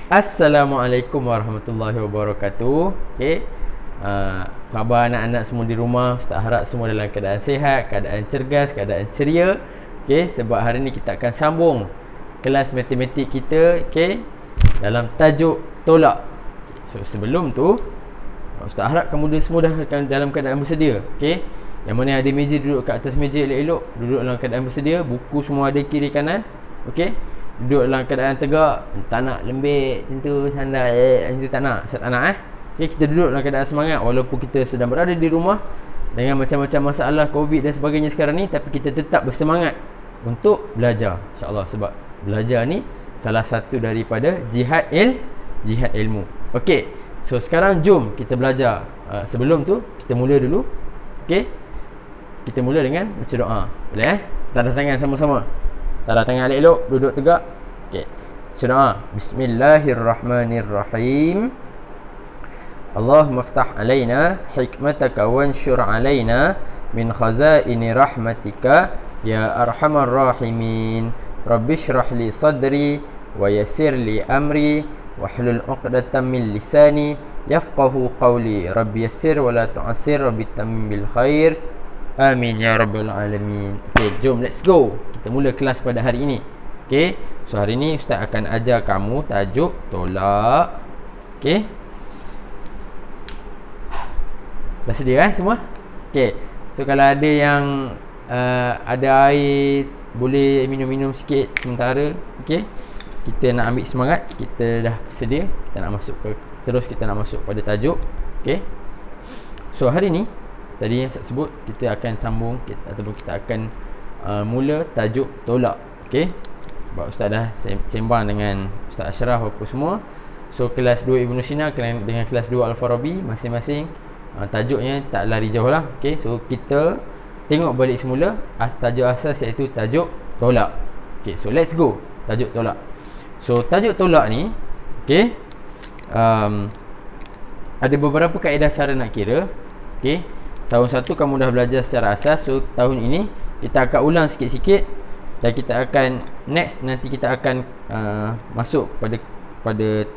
Assalamualaikum warahmatullahi wabarakatuh. Okey. Khabar anak-anak semua di rumah, Ustaz harap semua dalam keadaan sihat, keadaan cergas, keadaan ceria. Okey, sebab hari ni kita akan sambung kelas matematik kita, okey, dalam tajuk tolak. So sebelum tu, Ustaz harap kamu semua dah dalam keadaan bersedia. Okey. Yang mana ada meja, duduk kat atas meja elok-elok, duduk dalam keadaan bersedia, buku semua ada kiri kanan. Okey. Duduk dalam keadaan tegak, tak nak lembik macam tu, sandal macam tu, tak nak. Tak nak Okay, kita duduk dalam keadaan semangat walaupun kita sedang berada di rumah dengan macam-macam masalah COVID dan sebagainya sekarang ni, tapi kita tetap bersemangat untuk belajar, insya-Allah, sebab belajar ni salah satu daripada jihad ilmu. Okey. So sekarang jom kita belajar. Sebelum tu kita mula dulu. Okey. Kita mula dengan baca doa. Boleh Tadah tangan sama-sama. Tadah tangan elok-elok, duduk tegak. Okey. Baca doa. Bismillahirrahmanirrahim. Allahumma ftah alaina hikmataka wanshur alaina min khazaini rahmatika ya arhamar rahimin. Rabbi shrah li sadri wa yassir li amri wahlul 'uqdatam min lisani yafqahu qawli. Rabbi yassir wa la tu'assir, rabbi tammim bil khair. Amin ya rabbal alamin. Okey, jom let's go. Kita mula kelas pada hari ini. Okey, so hari ini Ustaz akan ajar kamu tajuk tolak. Okey. Dah sedia semua? Okey. So kalau ada yang ada air, boleh minum-minum sikit sementara. Okey. Kita nak ambil semangat, kita dah sedia. Kita nak masuk pada tajuk. Okey. So hari ni tadi yang saya sebut, kita akan sambung ataupun kita akan mula tajuk tolak. Okey. Sebab Ustaz dah sembang dengan Ustaz Ashraf apa semua. So kelas 2 Ibn Sina dengan kelas 2 Al-Farabi masing-masing tajuknya tak lari jauh lah. Okay, so kita tengok balik semula tajuk asas iaitu tajuk tolak. Okay, so let's go. Tajuk tolak. So tajuk tolak ni, okay, ada beberapa kaedah cara nak kira. Okay, tahun 1 kamu dah belajar secara asas. So tahun ini kita akan ulang sikit-sikit, dan kita akan nanti kita akan masuk pada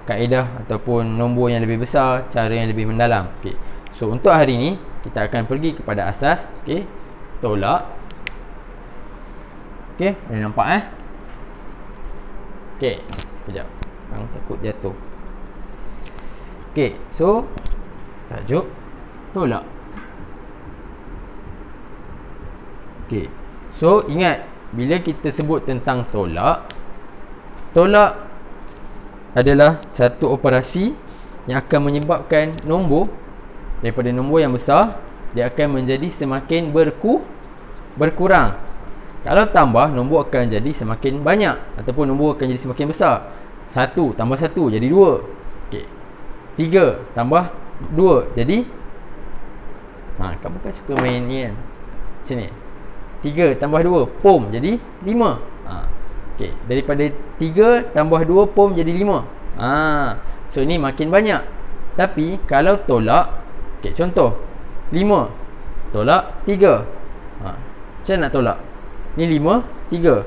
kaedah ataupun nombor yang lebih besar, cara yang lebih mendalam. Okey. So untuk hari ni kita akan pergi kepada asas, okey, tolak. Okey, boleh nampak Okey, sekejap. Hang takut jatuh. Okey, so tajuk tolak. Okey. So ingat, bila kita sebut tentang tolak adalah satu operasi yang akan menyebabkan nombor daripada nombor yang besar, dia akan menjadi semakin berkurang. Kalau tambah, nombor akan jadi semakin banyak, ataupun nombor akan jadi semakin besar. 1 tambah 1 jadi 2. Okey. 3 tambah 2 jadi kamu kan suka main ni kan, macam ni. 3 tambah 2 pom jadi 5. Okay. Daripada 3 tambah 2 pom jadi 5. So ni makin banyak. Tapi kalau tolak, okay, contoh 5 tolak 3. Macam nak tolak? Ni 5, 3.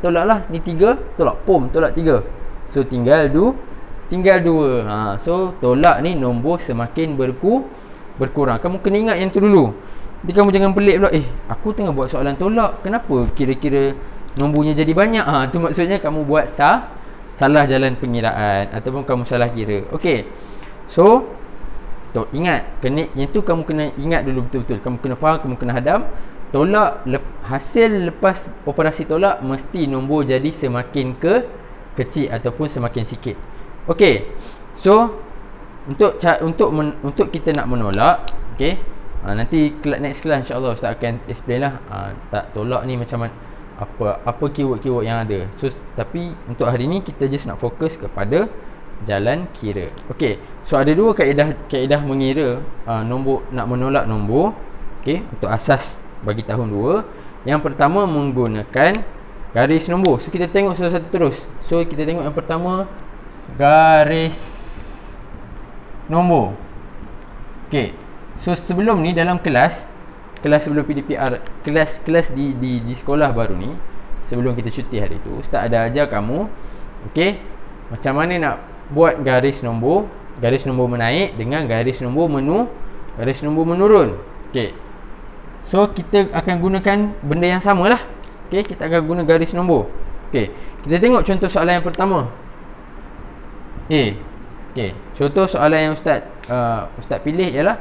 Tolaklah. Ni 3 tolak pom, tolak 3. So tinggal 2. So tolak ni nombor semakin berkurang. Kamu kena ingat yang tu dulu. Nanti kamu jangan pelik pula, aku tengah buat soalan tolak, kenapa kira-kira nombornya jadi banyak? Tu maksudnya kamu buat salah jalan pengiraan, ataupun kamu salah kira. Okey. So ingat, yang tu kamu kena ingat dulu betul-betul. Kamu kena faham, kamu kena hadam. Tolak, hasil lepas operasi tolak mesti nombor jadi semakin kecil ataupun semakin sikit. Okey. So untuk kita nak menolak, okey, nanti next class insya-Allah Ustaz akan explain lah tak tolak ni macam mana, apa keyword-keyword yang ada. So tapi untuk hari ni kita just nak fokus kepada jalan kira. Okey. So ada dua kaedah mengira nombor, nak menolak nombor. Okey, untuk asas bagi tahun 2. Yang pertama menggunakan garis nombor. So kita tengok satu-satu terus. So kita tengok yang pertama, garis nombor. Okey. So sebelum ni dalam kelas sebelum PDPR, kelas di sekolah baru ni, sebelum kita cuti hari tu, Ustaz ada ajar kamu, okey, Macam mana nak buat garis nombor menaik dengan garis nombor menurun. Okey. So kita akan gunakan benda yang samalah. Okey, kita akan guna garis nombor. Okey, kita tengok contoh soalan yang pertama. Okey, contoh soalan yang Ustaz pilih ialah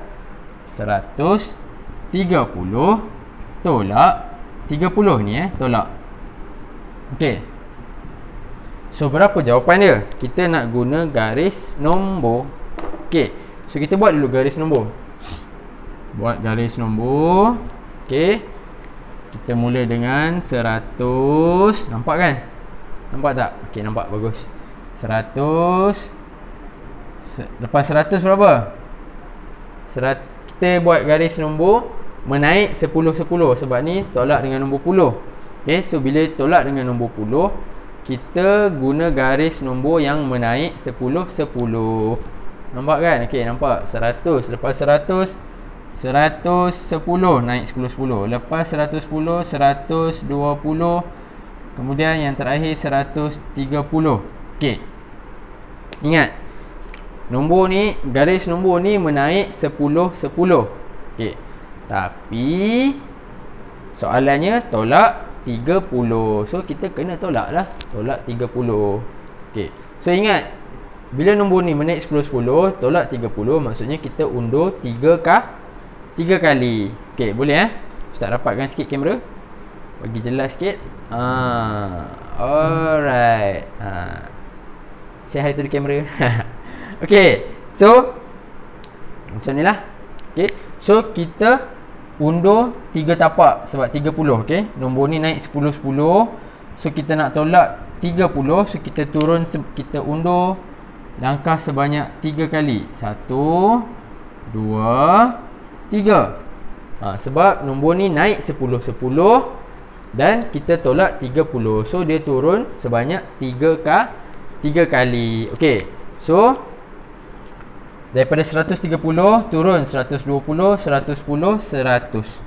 130 tolak 30 ni tolak. Okey. So berapa jawapan dia? Kita nak guna garis nombor. Okey. So kita buat dulu garis nombor. Buat garis nombor. Okey. Kita mula dengan 100. Nampak kan? Nampak tak? Okey, nampak, bagus. 100. Lepas 100 berapa? Kita buat garis nombor menaik 10-10 sebab ni tolak dengan nombor puluh. Okey, so bila tolak dengan nombor puluh, kita guna garis nombor yang menaik 10-10. Nampak kan? Okey, nampak? 100. Lepas 100, 110 naik 10-10. Lepas 110, 120. Kemudian yang terakhir 130. Okey. Ingat, nombor ni, garis nombor ni menaik 10-10. Okey. Tapi soalannya tolak 30. So kita kena tolak lah. Tolak 30. Okey. So ingat, bila nombor ni menaik 10-10, tolak 30, maksudnya kita undur 3 kali. Okey, boleh Ustaz rapatkan sikit kamera, bagi jelas sikit. Alright. Say hi to the camera. Okey, so macam ni lah. Okey, so kita undur 3 tapak sebab 30. Okey, nombor ni naik 10-10. So kita nak tolak 30. So kita turun, kita undur langkah sebanyak 3 kali. 1, 2, 3. Sebab nombor ni naik 10-10 dan kita tolak 30. So dia turun sebanyak 3 kali. Okey, so daripada 130 turun 120, 110, 100.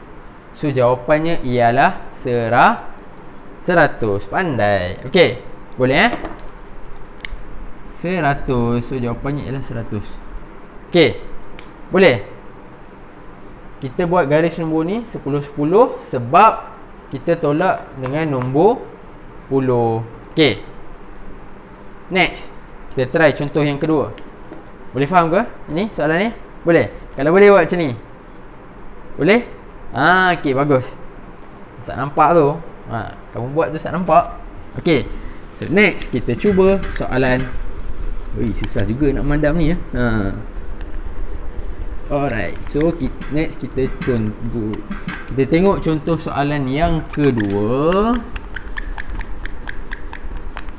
So jawapannya ialah 100. Pandai. Okey, boleh 100. So jawapannya ialah 100. Okey, boleh. Kita buat garis nombor ni 10-10 sebab kita tolak dengan nombor puluh. Okey, next, kita try contoh yang kedua. Boleh faham ke ini soalan ni? Boleh? Kalau boleh buat macam ni. Boleh? Okey, bagus. Ustaz nampak tu. Kamu buat tu Ustaz nampak. Okey, so next kita cuba soalan. Susah juga nak mandam ni Alright, so next kita tunggu. Kita tengok contoh soalan yang kedua.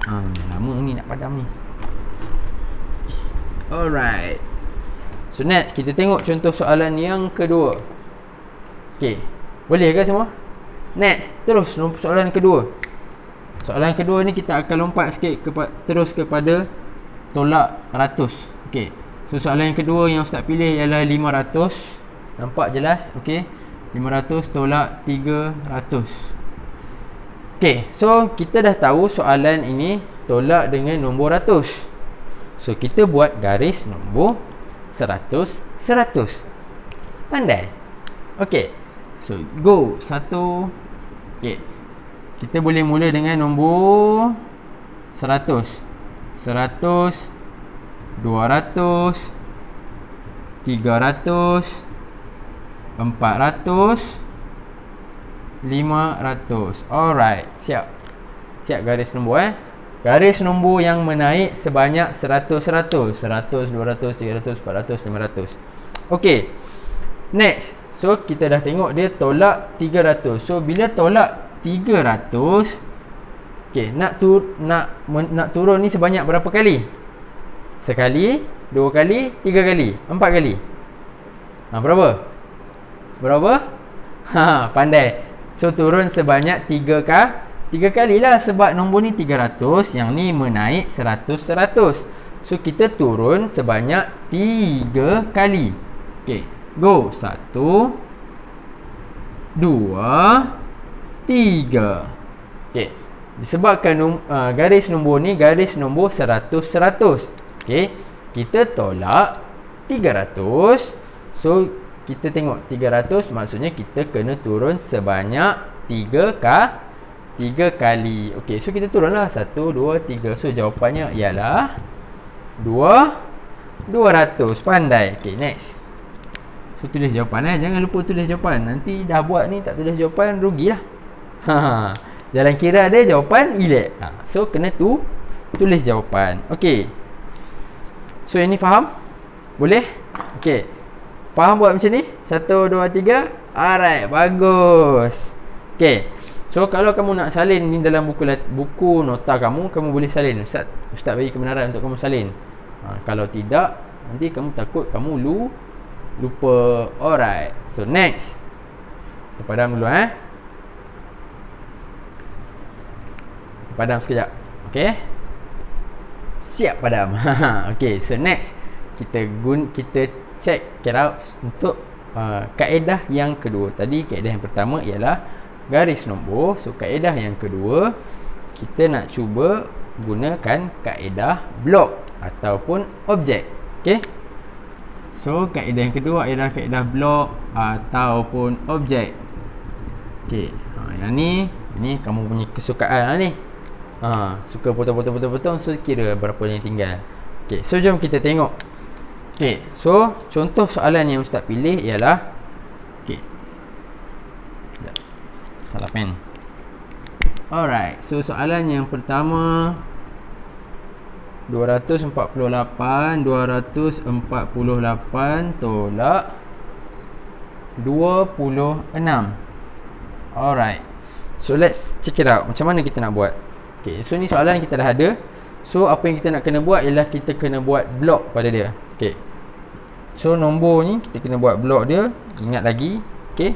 Lama ni nak padam ni. Alright, so next kita tengok contoh soalan yang kedua. Okay, boleh ke semua? Next, terus soalan kedua. Soalan kedua ni kita akan lompat sikit terus kepada tolak ratus. Okay, so soalan yang kedua yang Ustaz pilih ialah 500. Nampak jelas? Okay, 500 tolak 300. Okay, so kita dah tahu soalan ini tolak dengan nombor ratus. So kita buat garis nombor 100, 100. Pandai? Okay, so go. 1. Okay, kita boleh mula dengan nombor 100, 100, 200, 300, 400, 500. Alright, siap. Siap garis nombor Garis nombor yang menaik sebanyak 100, 100, 100, 200, 300, 400, 500. Okey, next. So kita dah tengok dia tolak 300. So bila tolak 300, okey, nak turun ni sebanyak berapa kali? Sekali, 2 kali, 3 kali, 4 kali. Berapa? Pandai. So turun sebanyak 3 kali lah sebab nombor ni 300, yang ni menaik 100, 100. So kita turun sebanyak 3 kali. Okey, go. 1, 2, 3. Okey, Disebabkan garis nombor ni garis nombor 100-100. Okey, kita tolak 300. So kita tengok 300 maksudnya kita kena turun sebanyak 3 kali. Okey, so kita turunlah 1, 2, 3. So jawapannya ialah 200. Pandai. Okey, next. So tulis jawapan jangan lupa tulis jawapan. Nanti dah buat ni tak tulis jawapan, rugilah. Jalan kira ada, jawapan elak. So kena tulis jawapan. Okey. So ini faham? Boleh? Okey. Faham buat macam ni? 1, 2, 3. Alright, bagus. Okey. So kalau kamu nak salin ni dalam buku nota kamu boleh salin. Ustaz bagi kebenaran untuk kamu salin. Kalau tidak, nanti kamu takut kamu lupa. Alright. So next. Kita padam dulu Padam sekejap. Okey. Siap padam. Okey, so next kita check out untuk kaedah yang kedua. Tadi kaedah yang pertama ialah garis nombor. So kaedah yang kedua kita nak cuba gunakan kaedah blok ataupun objek. Okey. So kaedah yang kedua ialah kaedah blok ataupun objek. Okey. Yang ni kamu punya kesukaan lah ni. Suka potong-potong. So kira berapa yang tinggal. Okey, so jom kita tengok. Okey, so contoh soalan yang Ustaz pilih ialah salah pen. Alright, so soalan yang pertama 248 tolak 26. Alright, so let's check it out. Macam mana kita nak buat? Okay, so ni soalan kita dah ada. So apa yang kita nak kena buat ialah kita kena buat blok pada dia. Okay, so nombor ni kita kena buat blok dia. Ingat lagi. Okay,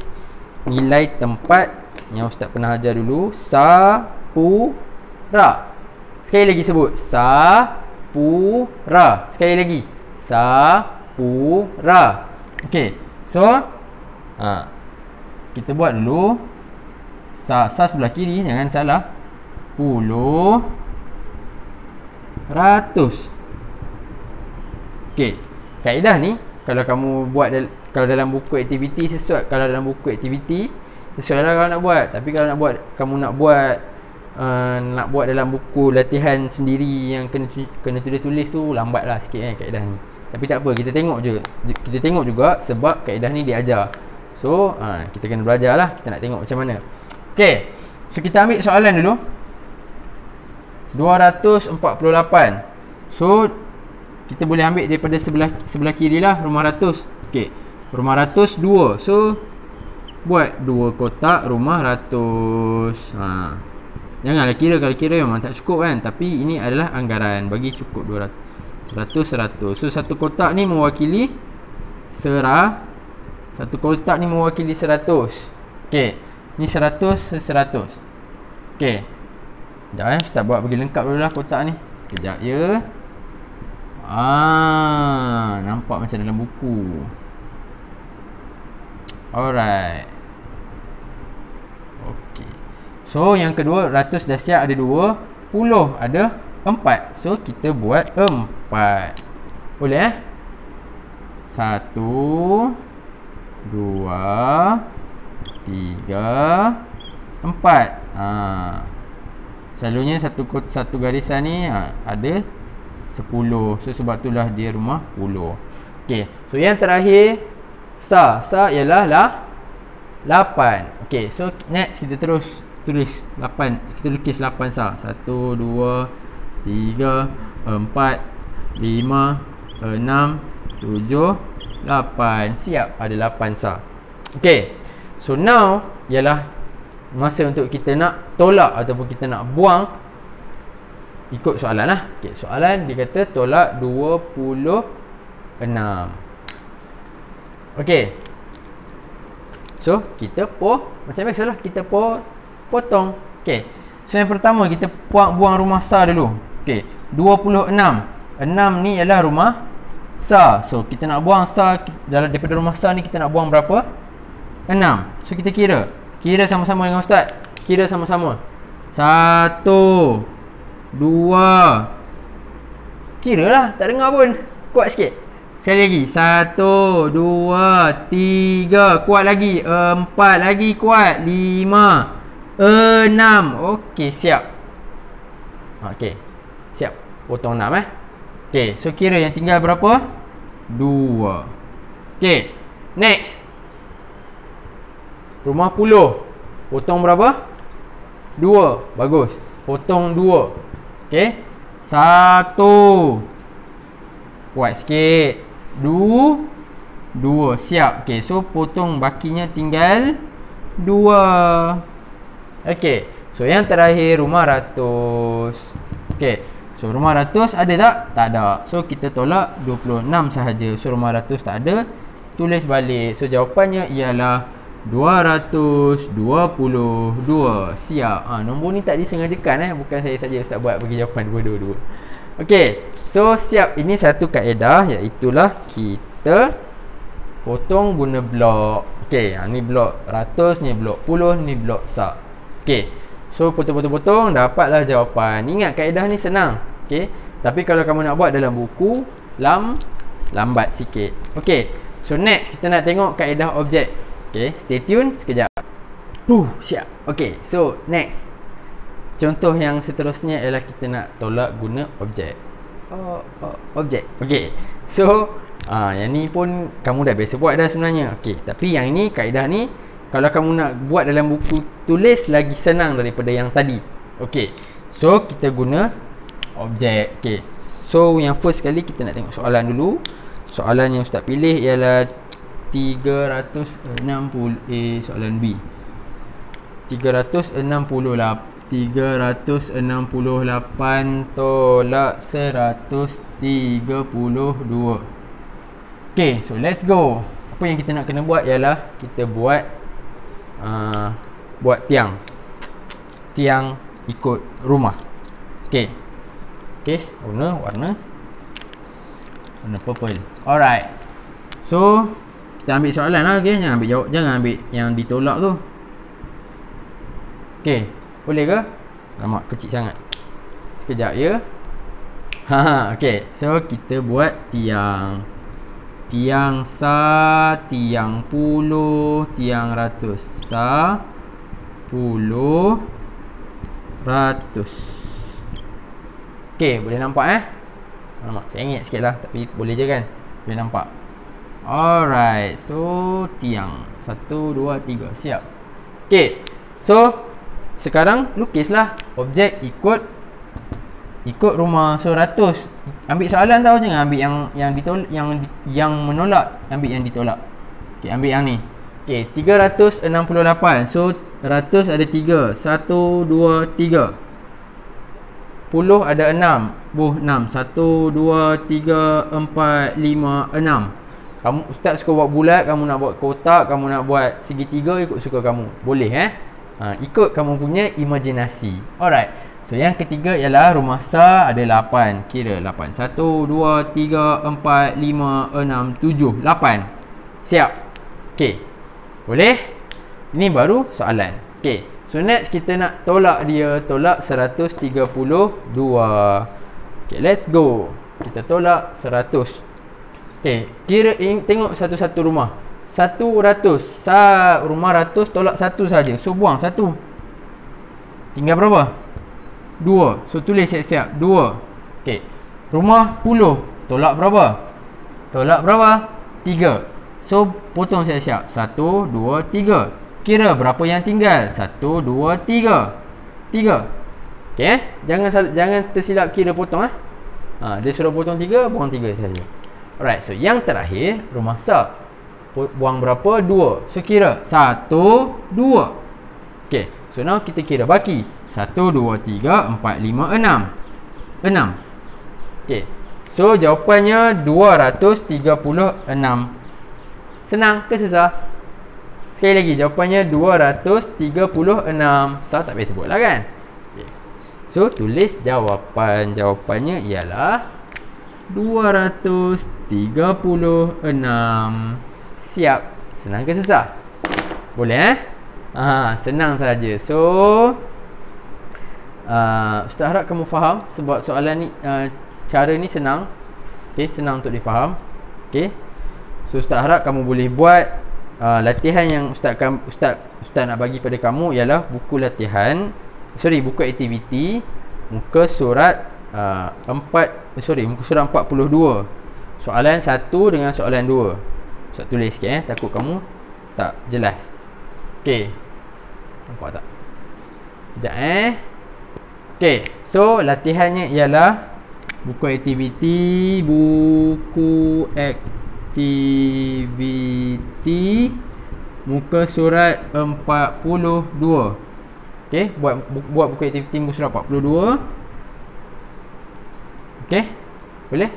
nilai tempat yang Ustaz pernah ajar dulu, Sapura. Sekali lagi sebut, Sapura. Sekali lagi, Sapura. Okay, so kita buat dulu. Sa sebelah kiri, jangan salah. 10 100. Okey, kaedah ni kalau kamu buat kalau dalam buku aktiviti sesuai. Kalau dalam buku aktiviti sesuai lah kalau nak buat. Tapi kalau nak buat, kamu nak buat dalam buku latihan sendiri yang kena tulis tu, lambatlah sikit kaedah ni. Tapi tak apa, kita tengok juga sebab kaedah ni diajar. So kita kena belajar lah. Kita nak tengok macam mana. Okey, so kita ambil soalan dulu. 248. So kita boleh ambil daripada sebelah kiri lah, rumah ratus. Okey, rumah ratus 2. So buat 2 kotak rumah ratus. Janganlah kira. Kalau kira memang tak cukup kan. Tapi ini adalah anggaran bagi cukup 200 100. So satu kotak ni mewakili satu kotak ni mewakili 100. Okey, ni 100. Okey, sekejap Ustaz buat bagi lengkap dulu lah kotak ni. Sekejap ya. Nampak macam dalam buku. Alright. Okey, so yang kedua, ratus dah siap, ada 2. Puluh ada 4. So kita buat 4. Boleh 1 2 3 4. Selalunya satu garisan ni ada 10. So sebab itulah dia rumah 10. Okey, so yang terakhir sa ialah 8. Okey, so next kita terus tulis 8. Kita lukis 8 sa. 1 2 3 4 5 6 7 8. Siap, ada 8 sa. Okey, so now ialah masa untuk kita nak tolak ataupun kita nak buang. Ikut soalan lah. Okay, soalan dia kata tolak 26. Okey, so kita macam biasalah, kita potong. Okey, so yang pertama kita buang rumah sa dulu. Okey, 26. 6 ni ialah rumah sa. So kita nak buang sa daripada rumah sa ni, kita nak buang berapa? 6. So kita kira sama-sama dengan Ustaz. Kira sama-sama. 1, 2. Kira lah, tak dengar pun. Kuat sikit. Sekali lagi. 1, 2, 3. Kuat lagi. 4 lagi kuat. 5, 6. Okey, siap. Okey, siap. Potong 6 Okey, so kira yang tinggal berapa? 2. Okey, next. Rumah 10. Potong berapa? 2. Bagus. Potong 2. Okey. 1. Kuat sikit. 2. Siap. Okey, so potong bakinya tinggal 2. Okey. So yang terakhir rumah 100. Okey. So rumah 100 ada tak? Tak ada. So kita tolak 26 sahaja. So rumah 100 tak ada. Tulis balik. So jawapannya ialah 222. Siap. Nombor ni tak disengajakan bukan saya saja Ustaz buat bagi jawapan 222. Okey. So siap. Ini satu kaedah, iaitulah kita potong guna blok. Okey, ni blok 100, ni blok 10, ni blok sak. Okey. So potong-potong dapatlah jawapan. Ingat kaedah ni senang. Okey. Tapi kalau kamu nak buat dalam buku lambat sikit. Okey. So next kita nak tengok kaedah objek. Okey, stay tune sekejap. Siap. Okey, so next. Contoh yang seterusnya ialah kita nak tolak guna objek. Objek. Okey. So, yang ni pun kamu dah biasa buat dah sebenarnya. Okey, tapi yang ini kaedah ni kalau kamu nak buat dalam buku tulis lagi senang daripada yang tadi. Okey. So, kita guna objek. Okey. So, yang first sekali kita nak tengok soalan dulu. Soalan yang Ustaz pilih ialah 360 soalan B. 368 tolak 132. Okay, so let's go. Apa yang kita nak kena buat ialah kita buat tiang ikut rumah. Okay, warna purple. Alright. So kita ambil soalan lah. Okay, jangan ambil yang ditolak tu. Okay, boleh ke? Lama kecil sangat. Sekejap ya. Okay, so kita buat tiang sa, tiang puluh, tiang ratus. Sa, puluh, ratus. Okay, boleh nampak Alamak, sengit sikit lah. Tapi boleh je kan? Boleh nampak. Alright, so tiang 1, 2, 3. Siap. Okay, so sekarang lukislah objek ikut rumah. So 100. Ambil soalan tau, jangan ambil yang ditolak, yang menolak. Ambil yang ditolak. Okay, ambil yang ni. Okay, 368. So 100 ada 3. 1, 2, 3. Puluh ada 6. 6. 1, 2, 3, 4, 5, 6. Kamu Ustaz suka buat bulat, kamu nak buat kotak, kamu nak buat segitiga, ikut suka kamu. Boleh ikut kamu punya imajinasi. Alright. So yang ketiga ialah rumah sa ada 8. Kira 8. 1, 2, 3, 4, 5, 6, 7, 8. Siap. Okay, boleh? Ini baru soalan. Okay, so next kita nak tolak dia. Tolak 132. Okay, let's go. Kita tolak 100. Okay, kira tengok satu-satu rumah. 100. Rumah 100 tolak 1 saja. So buang 1. Tinggal berapa? 2. So tulis siap-siap 2. Okay, rumah 10 tolak berapa? Tolak berapa? 3. So potong siap-siap 1, 2, 3. Kira berapa yang tinggal? 1, 2, 3. 3. Okay, jangan tersilap kira potong dia suruh potong 3, buang 3 saja. Alright, so yang terakhir rumah sa. Buang berapa? 2. So kira 1, 2. Okay, so now kita kira baki. 1, 2, 3, 4, 5, 6. 6. Okay, so jawapannya 236. Senang ke susah? Sekali lagi, jawapannya 236. Susah tak payah sebut lah kan? Okay. So tulis jawapan. Jawapannya ialah 236. Siap. Senang ke susah? Boleh senang saja. So Ustaz harap kamu faham sebab soalan ni cara ni senang. Okey, senang untuk difaham. Okey. So Ustaz harap kamu boleh buat latihan yang Ustaz nak bagi pada kamu ialah buku latihan, buku aktiviti muka surat muka surat 42. Soalan 1 dengan soalan 2. Ustaz tulis sikit takut kamu tak jelas. Okey. Nampak tak? Sekejap Okey, so latihannya ialah buku aktiviti muka surat 42. Okey, buat buku aktiviti muka surat 42. Okey, boleh?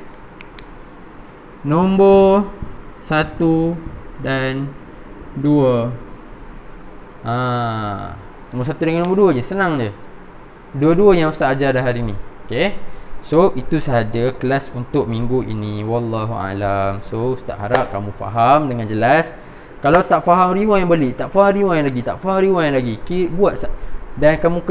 Nombor 1 dan 2. Nombor 1 dengan nombor 2 je, senang je. Dua-dua yang Ustaz ajar dah hari ni. Okey. So itu sahaja kelas untuk minggu ini. Wallahu alam. So Ustaz harap kamu faham dengan jelas. Kalau tak faham, rewind balik. Tak faham, rewind lagi. Tak faham, rewind lagi. Buat. Dan kamu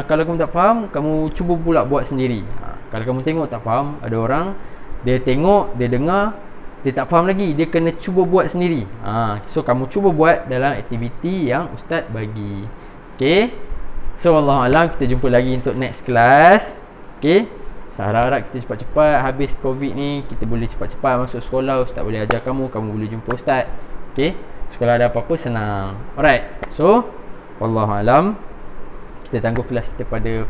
kalau kamu tak faham, kamu cuba pula buat sendiri. Kalau kamu tengok tak faham, ada orang dia tengok, dia dengar, dia tak faham lagi, dia kena cuba buat sendiri. So kamu cuba buat dalam aktiviti yang Ustaz bagi. Okey. So wallahualam, kita jumpa lagi untuk next class. Okay, saya harap kita cepat-cepat habis COVID ni, kita boleh cepat-cepat masuk sekolah. Ustaz boleh ajar kamu, kamu boleh jumpa Ustaz. Okay, sekolah ada apa-apa senang. Alright, so wallahualam, kita tangguh kelas kita pada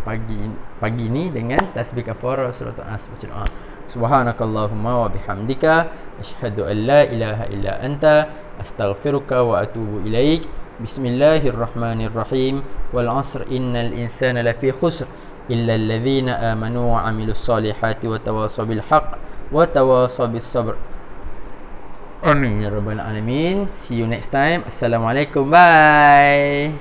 pagi ni dengan tasbih kafarah surah An-Nas. Baca doa. Subhanakallahumma wa bihamdika asyhadu an la ilaha illa anta astaghfiruka wa atubu ilaik. Bismillahirrahmanirrahim. Wal 'asr innal insana lafi khusr illa alladhina amanu wa 'amilus solihati wa tawasaw bil haqq wa tawasaw bis sabr. Amin ya rabbal alamin. See you next time. Assalamualaikum. Bye.